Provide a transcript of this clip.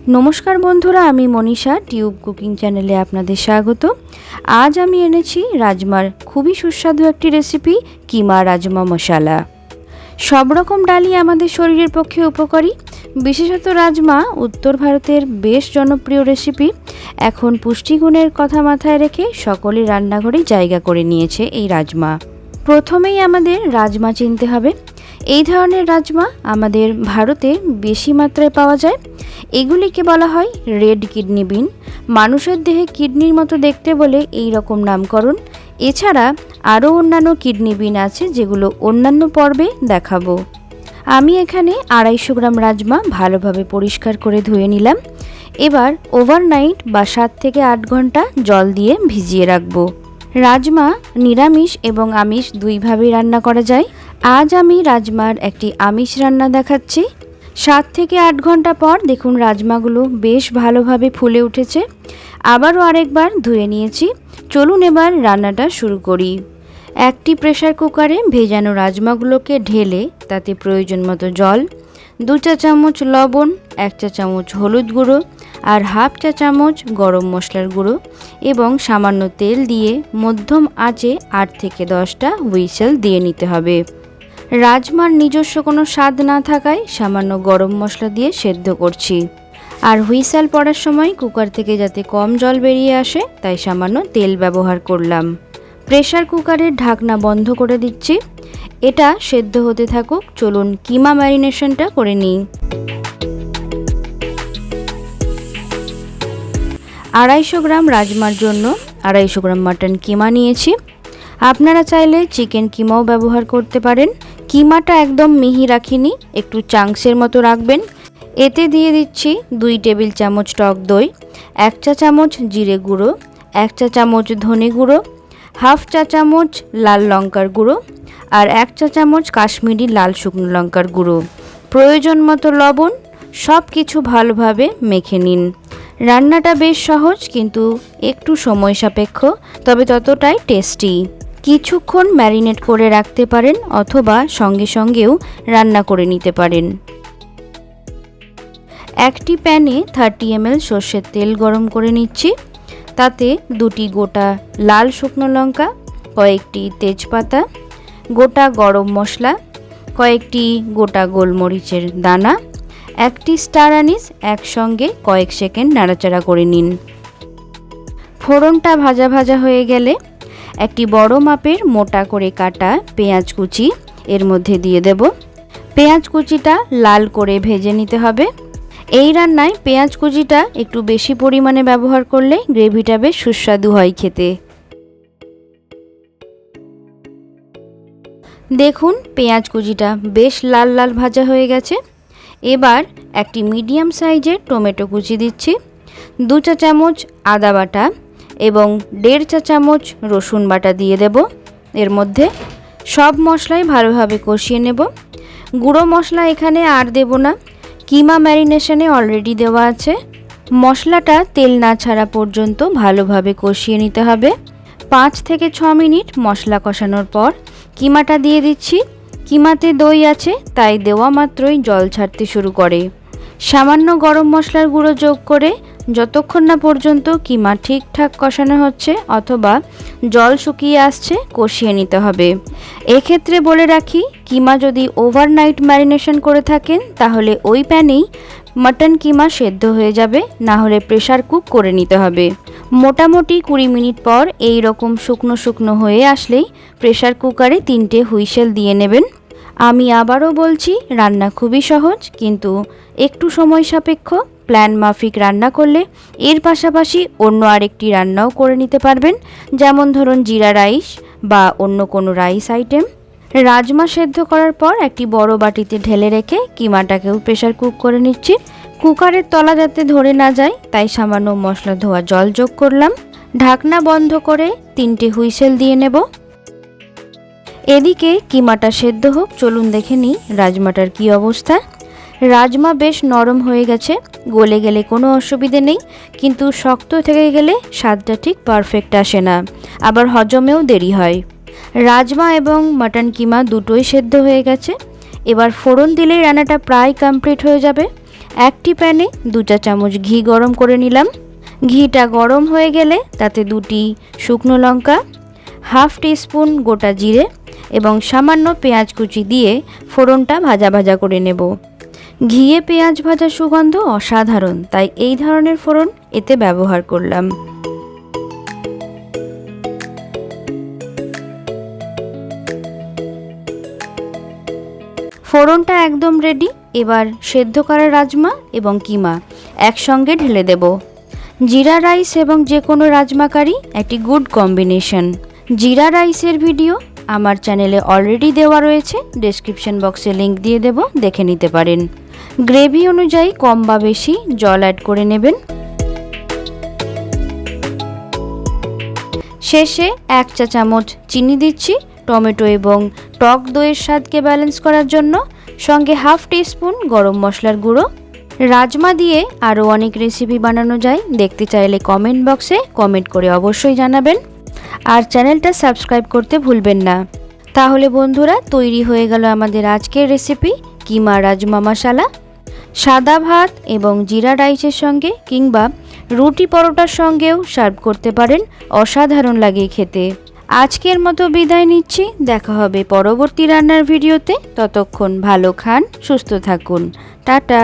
নমস্কার বন্ধুরা, আমি মনীষা টিউব কুকিং চ্যানেলে আপনাদের স্বাগত। আজ আমি এনেছি রাজমার খুবই সুস্বাদু একটি রেসিপি, কিমা রাজমা মশলা। সব রকম ডালই আমাদের শরীরের পক্ষে উপকারী, বিশেষত রাজমা উত্তর ভারতের বেশ জনপ্রিয় রেসিপি। এখন পুষ্টিগুণের কথা মাথায় রেখে সকলেই রান্নাঘরে জায়গা করে নিয়েছে এই রাজমা। প্রথমেই আমাদের রাজমা চিনতে হবে। এই ধরনের রাজমা আমাদের ভারতে বেশি মাত্রায় পাওয়া যায়। এগুলিকে বলা হয় রেড কিডনি বিন। মানুষের দেহে কিডনির মতো দেখতে বলে এই রকম নামকরণ। এছাড়া আরও অন্যান্য কিডনি বিন আছে, যেগুলো অন্যান্য পর্বে দেখাবো। আমি এখানে 250 গ্রাম রাজমা ভালোভাবে পরিষ্কার করে ধুয়ে নিলাম। এবার ওভারনাইট বা 7 থেকে 8 ঘন্টা জল দিয়ে ভিজিয়ে রাখবো। রাজমা নিরামিষ এবং আমিষ দুইভাবেই রান্না করা যায়। আজ আমি রাজমার একটি আমিষ রান্না দেখাচ্ছি। 7 থেকে 8 ঘন্টা পর দেখুন রাজমাগুলো বেশ ভালোভাবে ফুলে উঠেছে। আবারও আরেকবার ধুয়ে নিয়েছি। চলুন এবার রান্নাটা শুরু করি। একটি প্রেসার কুকারে ভেজানো রাজমাগুলোকে ঢেলে তাতে প্রয়োজন মতো জল, 2 চা চামচ লবণ, 1 চা চামচ হলুদ গুঁড়ো আর হাফ চা চামচ গরম মশলার গুঁড়ো এবং সামান্য তেল দিয়ে মধ্যম আঁচে 8 থেকে 10টা হুইসেল দিয়ে নিতে হবে। রাজমার নিজস্ব কোনো স্বাদ না থাকায় সামান্য গরম মশলা দিয়ে সেদ্ধ করছি। আর হুইসেল পড়ার সময় কুকার থেকে যাতে কম জল বেরিয়ে আসে তাই সামান্য তেল ব্যবহার করলাম। প্রেসার কুকারের ঢাকনা বন্ধ করে দিচ্ছি। এটা সেদ্ধ হতে থাকুক। চলুন কিমা ম্যারিনেশনটা করে নিই। 250 গ্রাম রাজমার জন্য 250 গ্রাম মাটন কিমা নিয়েছি। আপনারা চাইলে চিকেন কিমাও ব্যবহার করতে পারেন। কিমাটা একদম মিহি রাখিনি, একটু চাংসের মতো রাখবেন। এতে দিয়ে দিচ্ছি 2 টেবিল চামচ টক দই, 1 চা চামচ জিরে গুঁড়ো, 1 চা চামচ ধনে গুঁড়ো, হাফ চা চামচ লাল লঙ্কার গুঁড়ো আর 1 চা চামচ কাশ্মীরি লাল শুকনো লঙ্কার গুঁড়ো, প্রয়োজন মতো লবণ। সব কিছু ভালোভাবে মেখে নিন। রান্নাটা বেশ সহজ কিন্তু একটু সময় সাপেক্ষ, তবে ততটাই টেস্টি। কিছুক্ষণ ম্যারিনেট করে রাখতে পারেন অথবা সঙ্গে সঙ্গেও রান্না করে নিতে পারেন। একটি প্যানে 30 ml সর্ষের তেল গরম করে নিচ্ছি। তাতে 2টি গোটা লাল শুকনো লঙ্কা, কয়েকটি তেজপাতা, গোটা গরম মশলা, কয়েকটি গোটা গোলমরিচের দানা, একটি স্টার আনিস একসঙ্গে কয়েক সেকেন্ড নাড়াচাড়া করে নিন। ফোড়নটা ভাজা ভাজা হয়ে গেলে একটি বড় মাপের মোটা করে কাটা পেঁয়াজ কুচি এর মধ্যে দিয়ে দেব। পেঁয়াজ কুচিটা লাল করে ভেজে নিতে হবে। এই রান্নায় পেঁয়াজ কুচিটা একটু বেশি পরিমাণে ব্যবহার করলে গ্রেভিটা বেশ সুস্বাদু হয় খেতে। দেখুন পেঁয়াজ কুচিটা বেশ লাল লাল ভাজা হয়ে গেছে। এবার একটি মিডিয়াম সাইজের টমেটো কুচি দিচ্ছি, 2 চা চামচ আদা বাটা এবং 1.5 চা চামচ রসুন বাটা দিয়ে দেব। এর মধ্যে সব মশলাই ভালোভাবে কষিয়ে নেব। গুঁড়ো মশলা এখানে আর দেব না, কিমা ম্যারিনেশনে অলরেডি দেওয়া আছে। মশলাটা তেল না ছাড়া পর্যন্ত ভালোভাবে কষিয়ে নিতে হবে। 5 থেকে 6 মিনিট মশলা কষানোর পর কিমাটা দিয়ে দিচ্ছি। কিমাতে দই আছে তাই দেওয়া মাত্রই জল ছাড়তে শুরু করে। সামান্য গরম মশলার গুঁড়ো যোগ করে যতক্ষণ না পর্যন্ত কিমা ঠিকঠাক কষানো হচ্ছে অথবা জল শুকিয়ে আসছে কষিয়ে নিতে হবে। এক্ষেত্রে বলে রাখি, কিমা যদি ওভারনাইট ম্যারিনেশন করে থাকেন তাহলে ওই প্যানেই মাটন কিমা সেদ্ধ হয়ে যাবে, না হলে প্রেসার কুক করে নিতে হবে। মোটামুটি 20 মিনিট পর এই রকম শুকনো শুকনো হয়ে আসলেই প্রেসার কুকারে 3টে হুইসেল দিয়ে নেবেন। আমি আবারও বলছি, রান্না খুবই সহজ কিন্তু একটু সময় সাপেক্ষ। প্ল্যান মাফিক রান্না করলে এর পাশাপাশি অন্য আরেকটি রান্নাও করে নিতে পারবেন, যেমন ধরুন জিরা রাইস বা অন্য কোনো রাইস আইটেম। রাজমা সেদ্ধ করার পর একটি বড় বাটিতে ঢেলে রেখে কিমাটাকেও প্রেসার কুক করে নিচ্ছি। কুকারের তলা যাতে ধরে না যায় তাই সামান্য মশলা ধোয়া জল যোগ করলাম। ঢাকনা বন্ধ করে 3টে হুইসেল দিয়ে নেব। এদিকে কিমাটা সেদ্ধ হোক, চলুন দেখে নিই রাজমাটার কী অবস্থা। রাজমা বেশ নরম হয়ে গেছে, গলে গেলে কোনো অসুবিধে নেই, কিন্তু শক্ত থেকে গেলে স্বাদটা ঠিক পারফেক্ট আসে না, আবার হজমেও দেরি হয়। রাজমা এবং মাটন কিমা দুটোই সেদ্ধ হয়ে গেছে। এবার ফোড়ন দিলেই রান্নাটা প্রায় কমপ্লিট হয়ে যাবে। একটি প্যানে 2 চা চামচ ঘি গরম করে নিলাম। ঘিটা গরম হয়ে গেলে তাতে 2টি শুকনো লঙ্কা, হাফ টিস্পুন গোটা জিরে এবং সামান্য পেঁয়াজ কুচি দিয়ে ফোড়নটা ভাজা ভাজা করে নেব। ঘিয়ে পেঁয়াজ ভাজার সুগন্ধ অসাধারণ, তাই এই ধরনের ফোড়ন এতে ব্যবহার করলাম। ফোড়নটা একদম রেডি। এবার সেদ্ধ করা রাজমা এবং কিমা একসঙ্গে ঢেলে দেব। জিরা রাইস এবং যে কোনো রাজমা কারি একটি গুড কম্বিনেশন। জিরা রাইসের ভিডিও আমার চ্যানেলে অলরেডি দেওয়া রয়েছে, ডেসক্রিপশন বক্সে লিংক দিয়ে দেব, দেখে নিতে পারেন। গ্রেভি অনুযায়ী কম বা বেশি জল অ্যাড করে নেবেন। শেষে 1 চা চামচ চিনি দিচ্ছি টমেটো এবং টক দইয়ের স্বাদকে ব্যালেন্স করার জন্য, সঙ্গে হাফ টিস্পুন গরম মশলার গুঁড়ো। রাজমা দিয়ে আরও অনেক রেসিপি বানানো যায়, দেখতে চাইলে কমেন্ট বক্সে কমেন্ট করে অবশ্যই জানাবেন। আর চ্যানেলটা সাবস্ক্রাইব করতে ভুলবেন না। তাহলে বন্ধুরা, তৈরি হয়ে গেল আমাদের আজকের রেসিপি কিমা রাজমা মশালা। সাদা ভাত এবং জিরা রাইসের সঙ্গে কিংবা রুটি পরোটার সঙ্গেও সার্ভ করতে পারেন, অসাধারণ লাগে খেতে। আজকের মতো বিদায় নিচ্ছি, দেখা হবে পরবর্তী রান্নার ভিডিওতে। ততক্ষণ ভালো খান, সুস্থ থাকুন, টাটা।